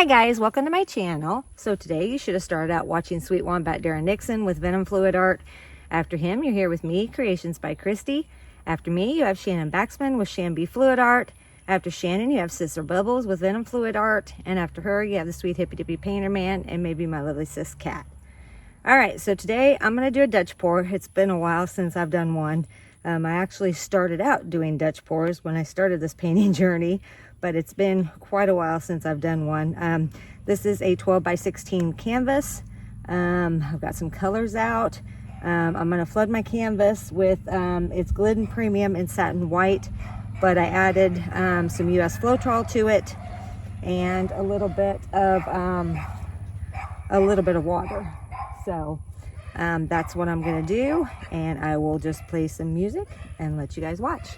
Hi guys, welcome to my channel. So today you should have started out watching Sweet Wombat Darren Nixon with Venom Fluid Art. After him, you're here with me, Creations by Christy. After me, you have Shannon Baxman with ShanB Fluid Art. After Shannon, you have Sister Bubbles with Venom Fluid Art. And after her, you have the sweet Hippy Dippy Painterman and maybe my lovely sis Cat. Alright, so today I'm going to do a Dutch pour. It's been a while since I've done one. I actually started out doing Dutch pours when I started this painting journey, but it's been quite a while since I've done one. This is a 12 by 16 canvas. I've got some colors out. I'm going to flood my canvas with, it's Glidden Premium in Satin White, but I added some US Floetrol to it and a little bit of water. So that's what I'm going to do, and I will just play some music and let you guys watch.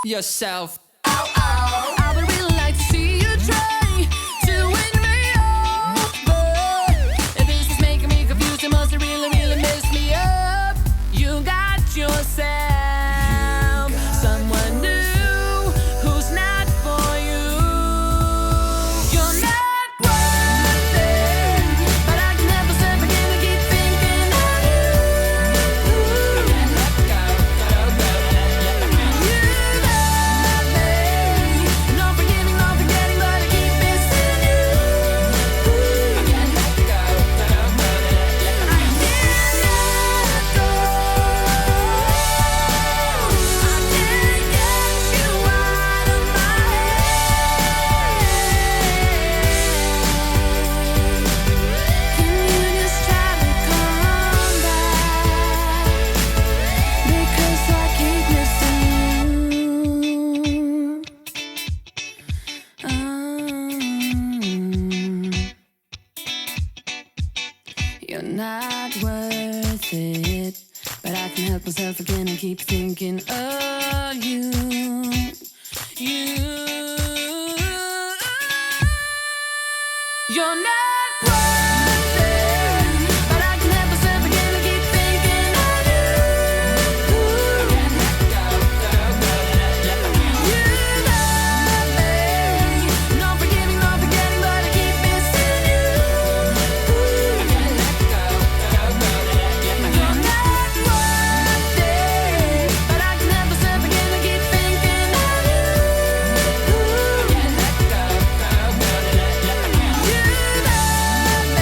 Yourself. Ow, ow. I would really like to see you try to win me over. If this is making me confused, it must have really messed me up. You got yourself someone new who's not for you. You're not worth it, but I can help myself again to keep thinking of you. Let go, You're not worth it, but I can help myself again and keep thinking of you. You're not worth it, but I can help myself again and keep thinking of you. You love me, no forgiving, no forgetting, but I keep missing you. You're not worth it, but I can help myself again and keep thinking of you. You love me.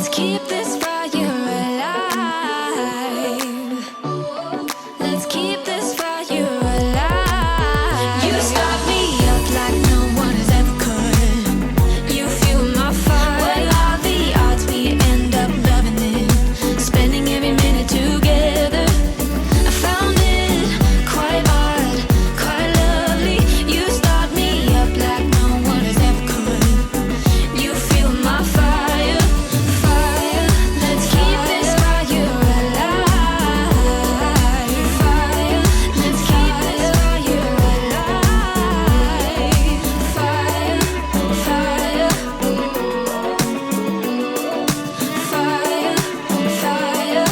Let's keep this fire alive. Let's keep this fire alive. You start me up like no one has ever could. You fuel my fire. Well, all the odds we end up loving it, spending every minute together. I found it quite odd, quite lovely. You start me up like no one has ever could. You fuel my fire, fire. Let's keep this fire alive. Fire. Let's keep this fire alive. Fire, fire. Fire, fire.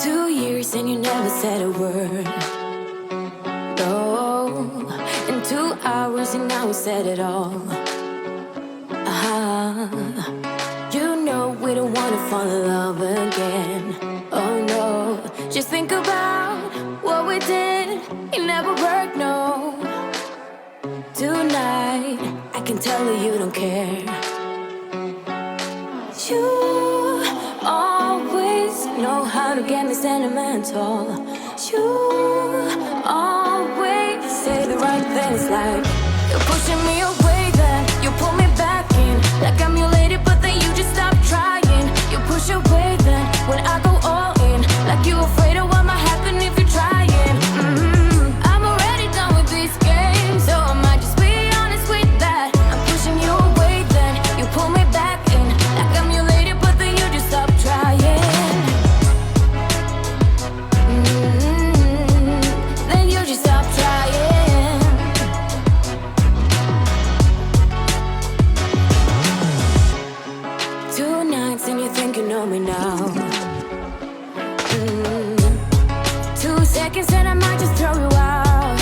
2 years and you never said a word. Oh, in 2 hours and now we said it all. You know we don't wanna fall in love again. Oh no, just think about what we did. It never worked, no. Tonight, I can tell that you don't care. You always know how to get me sentimental. You always say the right things, like you're pushing me away, then you pull me back in. Like I'm your lady, but then you just stop trying. You push away, then when I go all in, like you afraid of what might happen if you're trying. I'm already done with this game, so I might just be honest with that. I'm pushing you away, then you pull me back in. Like I'm your lady, but then you just stop trying. Then you just stop trying. 2 nights and you think you know me now. 2 seconds and I might just throw you out.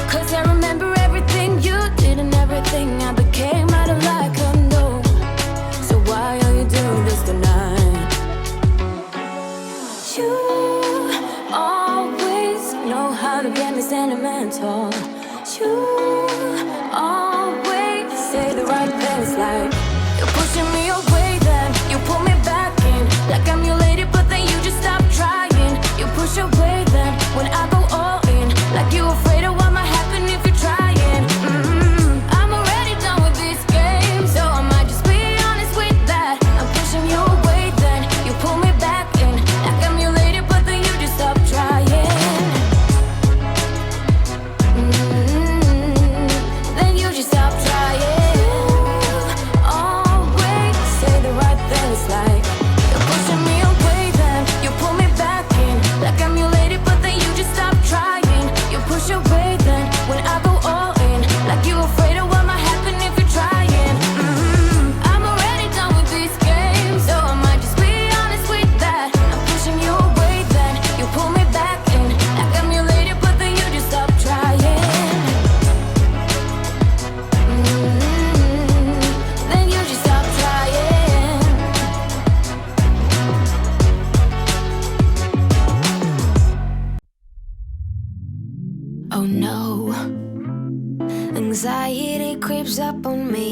'Cause I remember everything you did and everything I became. I don't like her, no. So why are you doing this tonight? You always know how to get me sentimental. You always say the right things, like you're pushing me away, then you pull me back in. Like I'm your lady, but then you just stop trying. You push away, then when I go all in, like you afraid of what might happen if you're trying. I'm already done with this game, so I might just be honest with that. I'm pushing you away, then you pull me back in. Like I'm your lady, but then you just stop trying. Then you just stop trying. Always say the right things, like you're pushing me away, then you pull me back in. Like I'm your lady, but then you just stop trying. You push away, then when I go all in, like you afraid of what might happen if you're trying. I'm already done with this game, so I might just be honest with that. I'm pushing you away, then you pull me back in. Like I'm your lady, but then you just stop trying. Then you just stop trying. Oh no, anxiety creeps up on me.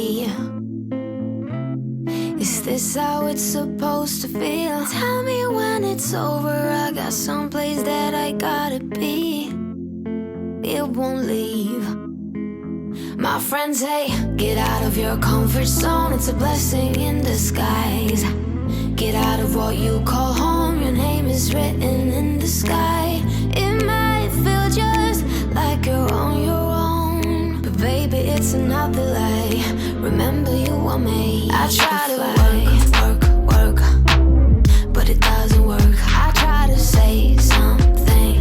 Is this how it's supposed to feel? Tell me when it's over. I got someplace that I gotta be. It won't leave. My friends say, get out of your comfort zone. It's a blessing in disguise. Get out of what you call home. Your name is written in the sky. It might feel just like you're on your own, but baby, it's another lie. Remember you were made. I try to work, but it doesn't work. I try to say something,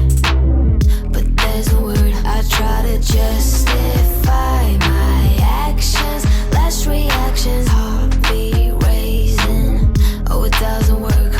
but there's no word. I try to justify my actions, less reactions, heartbeat raising. Oh, it doesn't work.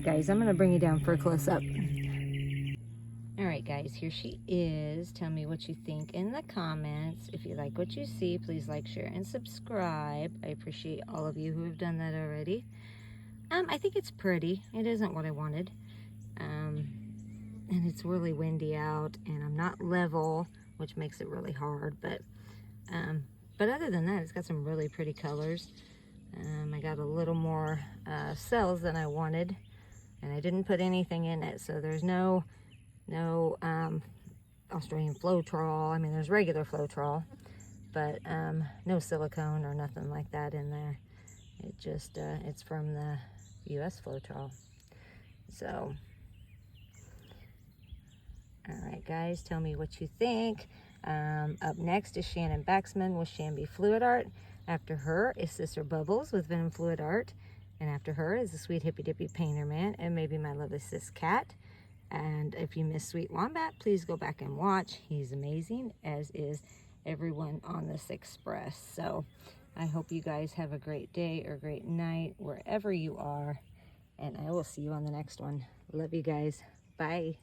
right, guys, I'm gonna bring you down for a close-up. All right, guys, here she is. Tell me what you think in the comments. If you like what you see, please like, share, and subscribe. I appreciate all of you who have done that already. I think it's pretty. It isn't what I wanted. And it's really windy out, and I'm not level, which makes it really hard. But other than that, it's got some really pretty colors. I got a little more cells than I wanted, and I didn't put anything in it, so there's no Australian Floetrol. I mean, there's regular Floetrol, but no silicone or nothing like that in there. It just it's from the US Floetrol. So all right, guys, tell me what you think. Up next is Shannon Baxman with ShanB Fluid Art. After her is Sister Bubbles with Venom Fluid Art. And after her is the sweet Hippy Dippy Painterman, and maybe my lovely sis Cat. And if you missed Sweet Wombat, please go back and watch. He's amazing, as is everyone on this express. So I hope you guys have a great day or great night wherever you are. And I will see you on the next one. Love you guys. Bye.